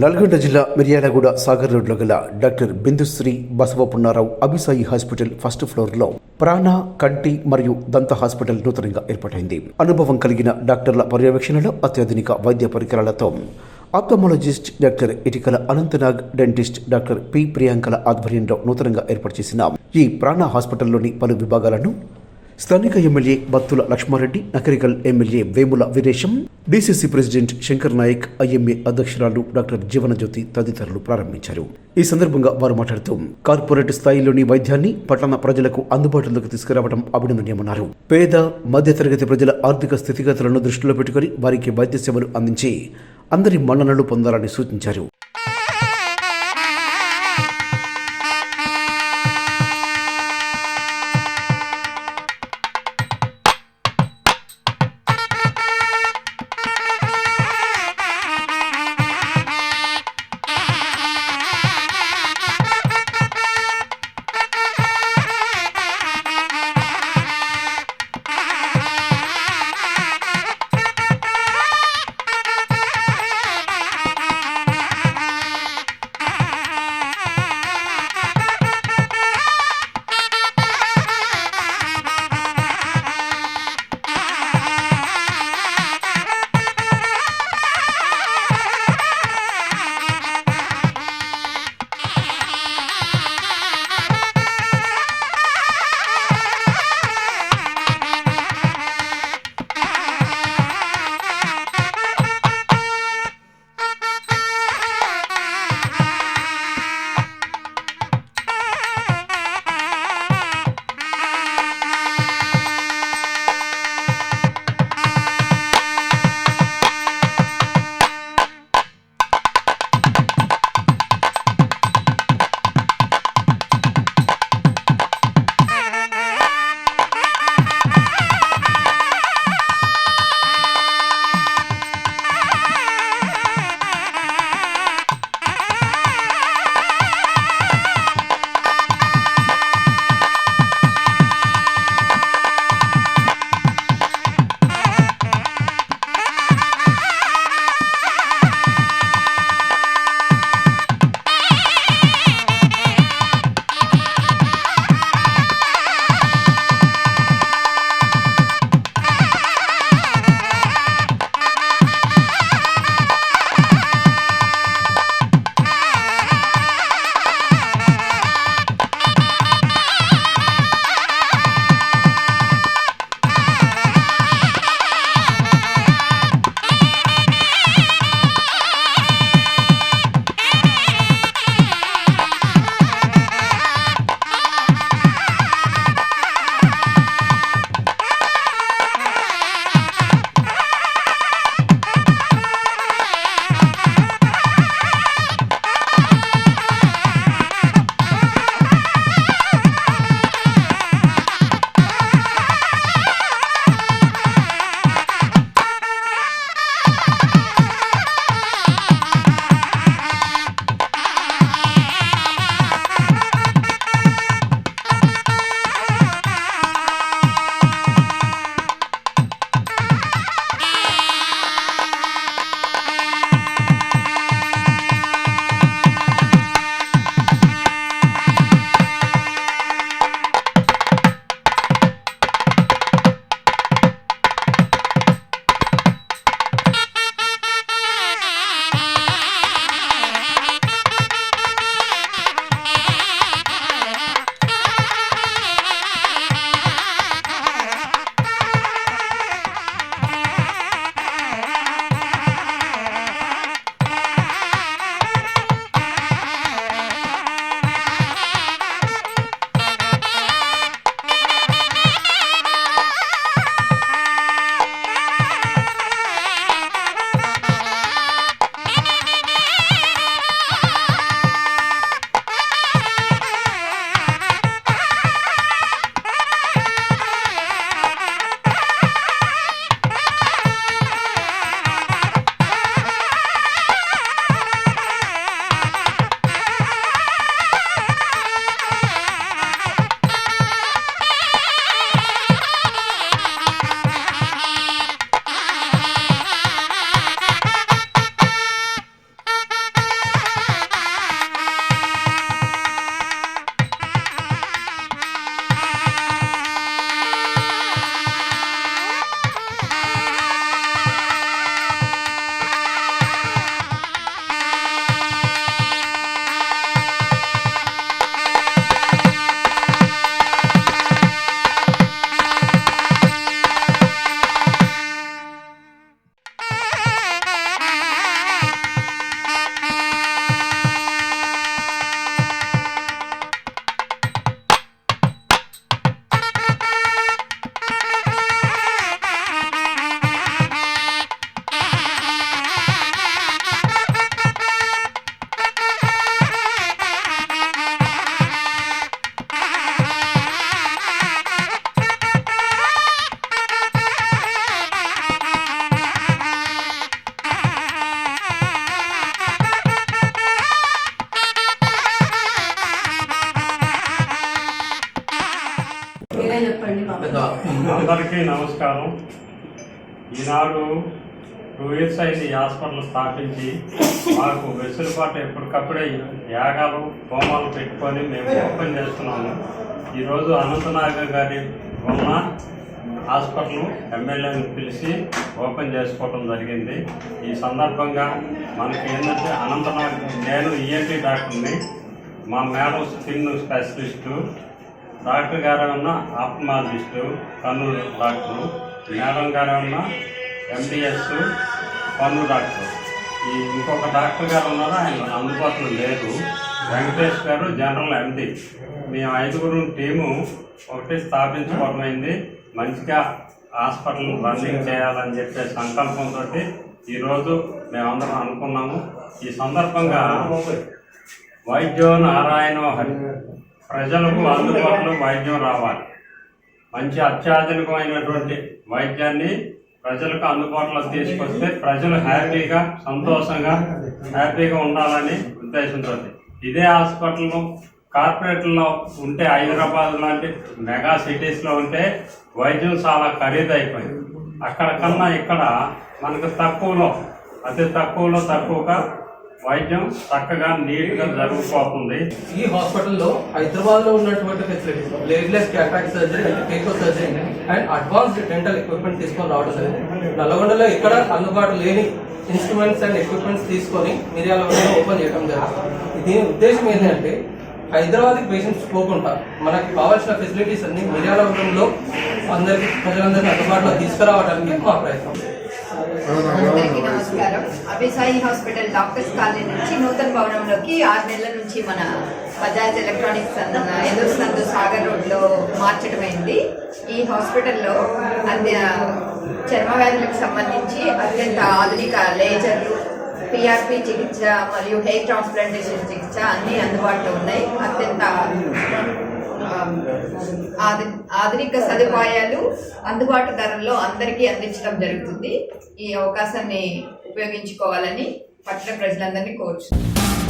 నల్గొండ జిల్లా మిర్యాలగూడ సాగర్ రోడ్లో గల డాక్టర్ బిందుశ్రీ బసవపున్నారావు అభిసాయి హాస్పిటల్ ఫస్ట్ ఫ్లోర్లో ప్రాణ, కంటి మరియు దంత హాస్పిటల్ నూతనంగా ఏర్పాటైంది. అనుభవం కలిగిన డాక్టర్ల పర్యవేక్షణలో అత్యాధునిక వైద్య పరికరాలతో ophthalmologist doctor Itikala Ananthnag, dentist doctor P ప్రియాంకల ఆధ్వర్యంలో నూతనంగా ఏర్పాటు చేసిన ఈ ప్రాణ హాస్పిటల్లోని పలు విభాగాలను స్థానిక MLA Battula Lakshma Reddy, Nakrekal MLA Vemula Veeresham, DCC president Shankar Nayak, IMA అధ్యక్షురాలు డాక్టర్ జీవనజ్యోతి తదితరులు ప్రారంభించారు. ఈ సందర్భంగా వారు మాట్లాడుతూ కార్పొరేట్ స్థాయిలోని వైద్యాన్ని పట్టణ ప్రజలకు అందుబాటులోకి తీసుకురావడం అభినందనీయమన్నారు. పేద, మధ్యతరగతి ప్రజల ఆర్థిక స్థితిగతులను దృష్టిలో పెట్టుకుని వారికి వైద్య సేవలు అందించి అందరి మన్ననలు పొందాలని సూచించారు. అందరికీ నమస్కారం. ఈనాడు 2 years అయింది ఈ హాస్పిటల్ స్థాపించి. మాకు వెసులుబాటు ఎప్పటికప్పుడే యాగాలు హోమాలు పెట్టుకొని మేము ఓపెన్ చేస్తున్నాము. ఈరోజు అనంతనాగర్ గారి వలన హాస్పిటల్ ఎమ్మెల్యేని పిలిచి ఓపెన్ చేసుకోవడం జరిగింది. ఈ సందర్భంగా మనకి ఏంటంటే అనంతనాగర్, నేను ఈఎన్టీ డాక్టర్ని, మా మేడం స్కిన్ స్పెషలిస్టు, డాక్టర్ గారు ఉన్న ఆప్థమాలజిస్టు కన్ను డాక్టరు, మేడం గారు ఉన్న ఎండిఎస్ పన్ను డాక్టర్. ఈ ఇంకొక డాక్టర్ గారు ఉన్నారు, ఆయన అందుబాటులో లేదు. వెంకటేష్ గారు జనరల్ ఎండి. మేము 5గురు టీము ఒకటి స్థాపించుకోవడమైంది. మంచిగా హాస్పిటల్ రన్నింగ్ చేయాలని చెప్పే సంకల్పంతో ఈరోజు మేమందరం అనుకున్నాము. ఈ సందర్భంగా వైద్యం నారాయణో హరి, ప్రజలకు అందుబాటులో వైద్యం రావాలి. మంచి అత్యాధునికమైనటువంటి వైద్యాన్ని ప్రజలకు అందుబాటులో తీసుకొస్తే ప్రజలు హ్యాపీగా, సంతోషంగా, హ్యాపీగా ఉండాలని ఉద్దేశంతో ఇదే హాస్పిటల్ కార్పొరేట్లో ఉంటే, హైదరాబాద్ లాంటి మెగా సిటీస్లో ఉంటే వైద్యం చాలా ఖరీదైపోయింది. అక్కడ కన్నా ఇక్కడ మనకు తక్కువలో, అతి తక్కువగా వైద్యం చక్కగా నీట్గా జరిగిపోతుంది. ఈ హాస్పిటల్లో హైదరాబాద్ లో ఉన్నటువంటి facilities, bladeless cataract surgery and కేకో surgery and advanced dental equipment తీసుకొని రావడం జరిగింది. నల్గొండలో ఇక్కడ అందుబాటు లేని ఇన్స్ట్రుమెంట్స్ అండ్ ఎక్విప్మెంట్స్ తీసుకొని మిర్యాలగూడలో ఓపెన్ చేయడం జరిగింది. దీని ఉద్దేశం ఏంటంటే హైదరాబాద్కి పేషెంట్స్ పోకుండా మనకి కావాల్సిన ఫెసిలిటీస్ అన్ని మిర్యాలగూడలో ప్రజలందరికీ అందుబాటులో తీసుకురావడానికి మా ప్రయత్నం. అందరికీ నమస్కారం. అభిసాయి హాస్పిటల్ డాక్టర్స్ కాలనీ నుంచి నూతన భవనంలోకి 6 నెలల నుంచి మన బజాజ్ ఎలక్ట్రానిక్స్ ఎదురు సందు సాగర్ రోడ్లో మార్చడమైంది. ఈ హాస్పిటల్లో చర్మ వ్యాధులకు సంబంధించి అత్యంత ఆధునిక లేజర్లు, పిఆర్పి చికిత్స మరియు హెయిర్ ట్రాన్స్ప్లాంటేషన్ చికిత్స అన్నీ అందుబాటులో ఉన్నాయి. అత్యంత ఆధునిక సదుపాయాలు అందుబాటు ధరల్లో అందరికీ అందించడం జరుగుతుంది. ఈ అవకాశాన్ని ఉపయోగించుకోవాలని పట్టణ ప్రజలందరినీ కోరుచున్నాను.